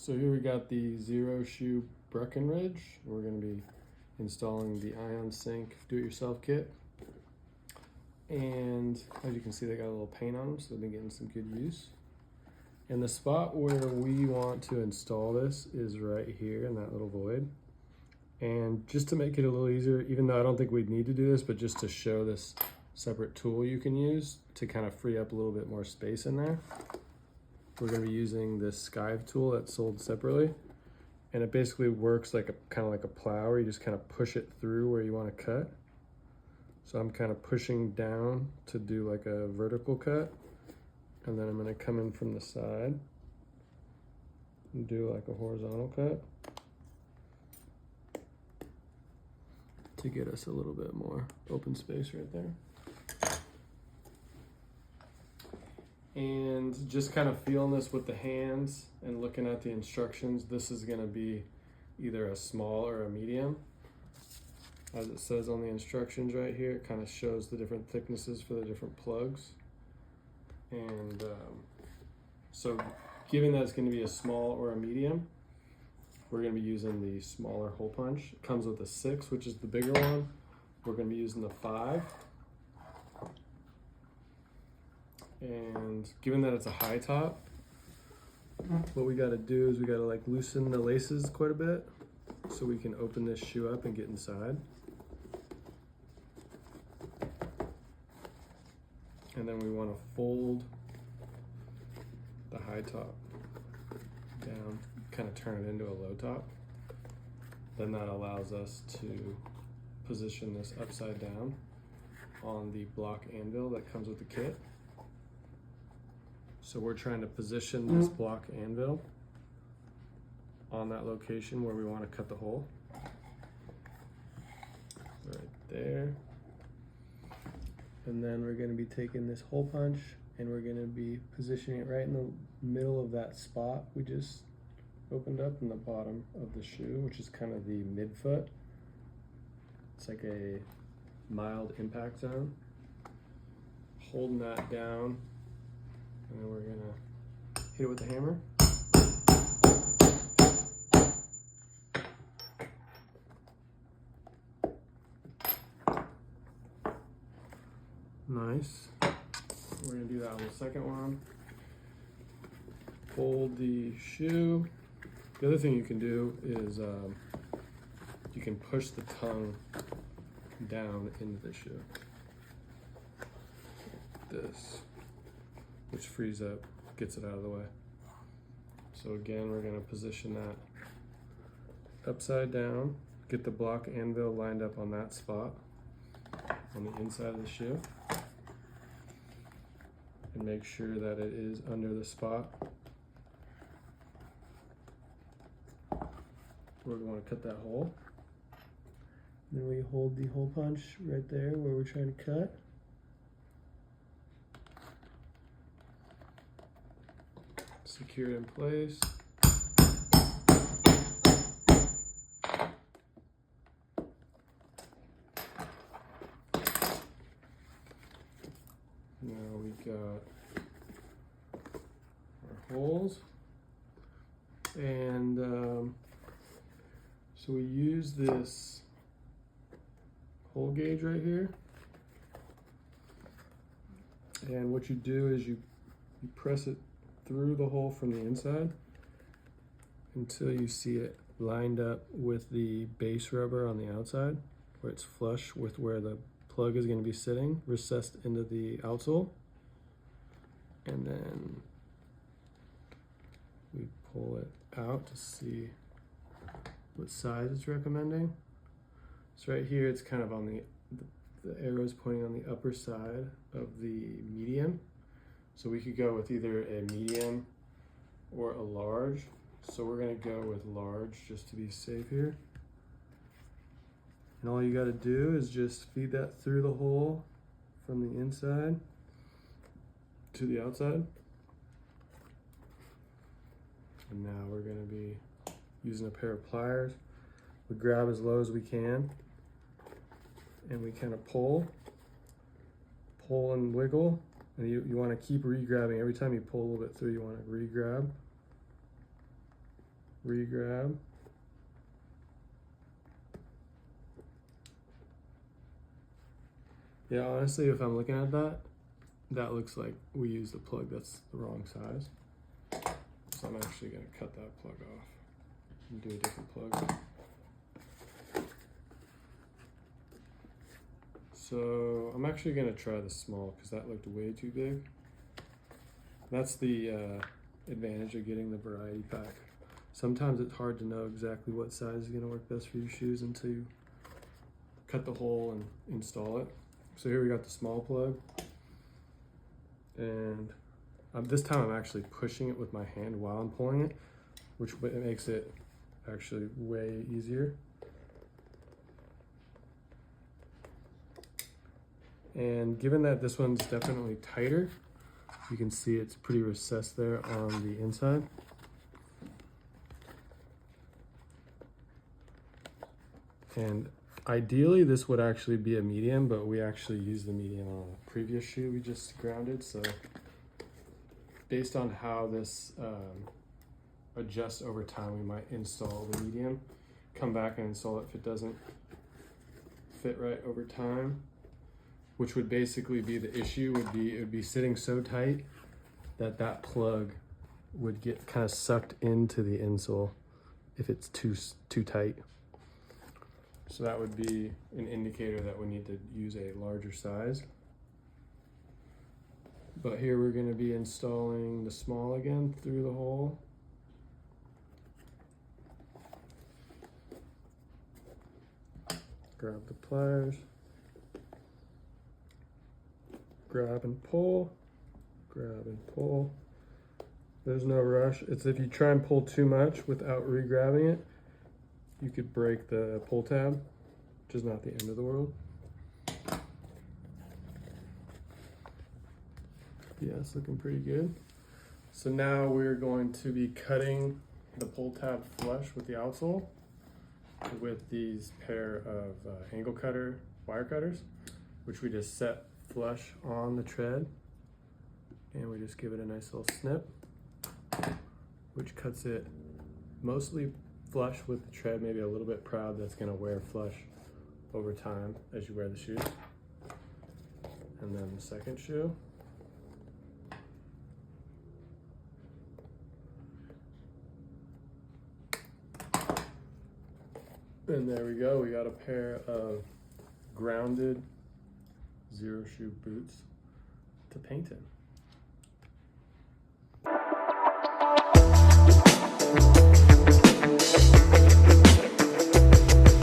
So here we got the Xero Breckenridge. We're going to be installing the iON sink do-it-yourself kit. And as you can see, they got a little paint on them, so they've been getting some good use. And the spot where we want to install this is right here in that little void. And just to make it a little easier, even though I don't think we'd need to do this, but just to show this separate tool you can use to kind of free up a little bit more space in there, we're going to be using this skive tool that's sold separately. And it basically works like kind of like a plow, where you just kind of push it through where you want to cut. So I'm kind of pushing down to do like a vertical cut. And then I'm going to come in from the side and do like a horizontal cut to get us a little bit more open space right there. And just kind of feeling this with the hands and looking at the instructions, this is going to be either a small or a medium. As it says on the instructions right here, it kind of shows the different thicknesses for the different plugs. And so given that it's going to be a small or a medium, we're going to be using the smaller hole punch. It comes with a 6, which is the bigger one. We're going to be using the 5. And given that it's a high top, what we got to do is we got to like loosen the laces quite a bit so we can open this shoe up and get inside. And then we want to fold the high top down, kind of turn it into a low top. Then that allows us to position this upside down on the block anvil that comes with the kit. So we're trying to position this block anvil on that location where we want to cut the hole. Right there. And then we're going to be taking this hole punch and we're going to be positioning it right in the middle of that spot we just opened up in the bottom of the shoe, which is kind of the midfoot. It's like a mild impact zone. Holding that down. And then we're gonna hit it with the hammer. Nice. We're gonna do that on the second one. Fold the shoe. The other thing you can do is you can push the tongue down into the shoe. This. Which frees up, gets it out of the way. So again, we're gonna position that upside down, get the block anvil lined up on that spot on the inside of the shoe, and make sure that it is under the spot where we want to cut that hole. Then we hold the hole punch right there where we're trying to cut. Secure it in place. Now we got our holes, and so we use this hole gauge right here, and what you do is you press it through the hole from the inside until you see it lined up with the base rubber on the outside, where it's flush with where the plug is going to be sitting, recessed into the outsole. And then we pull it out to see what size it's recommending. So right here, it's kind of on the arrow's pointing on the upper side of the medium. So we could go with either a medium or a large. So we're gonna go with large just to be safe here. And all you gotta do is just feed that through the hole from the inside to the outside. And now we're gonna be using a pair of pliers. We grab as low as we can and we kind of pull and wiggle. And you want to keep re-grabbing. Every time you pull a little bit through, you want to re-grab. re-grab. Yeah, honestly, if I'm looking at that, that looks like we used a plug that's the wrong size. So I'm actually gonna cut that plug off and do a different plug. So I'm actually gonna try the small because that looked way too big. That's the advantage of getting the variety pack. Sometimes it's hard to know exactly what size is gonna work best for your shoes until you cut the hole and install it. So here we got the small plug. And this time I'm actually pushing it with my hand while I'm pulling it, which makes it actually way easier. And given that this one's definitely tighter, you can see it's pretty recessed there on the inside. And ideally this would actually be a medium, but we actually used the medium on a previous shoe we just grounded. So based on how this adjusts over time, we might install the medium, come back and install it if it doesn't fit right over time, which would basically be the issue. It would be sitting so tight that that plug would get kind of sucked into the insole if it's too tight. So that would be an indicator that we need to use a larger size. But here we're going to be installing the small again through the hole. Grab the pliers. Grab and pull. Grab and pull. There's no rush. It's if you try and pull too much without re-grabbing it, you could break the pull tab, which is not the end of the world. Yeah, it's looking pretty good. So now we're going to be cutting the pull tab flush with the outsole with these pair of angle cutter wire cutters, which we just set flush on the tread, and we just give it a nice little snip, which cuts it mostly flush with the tread, maybe a little bit proud that's going to wear flush over time as you wear the shoes. And then the second shoe. And there we go, we got a pair of grounded Xero shoe boots to paint in.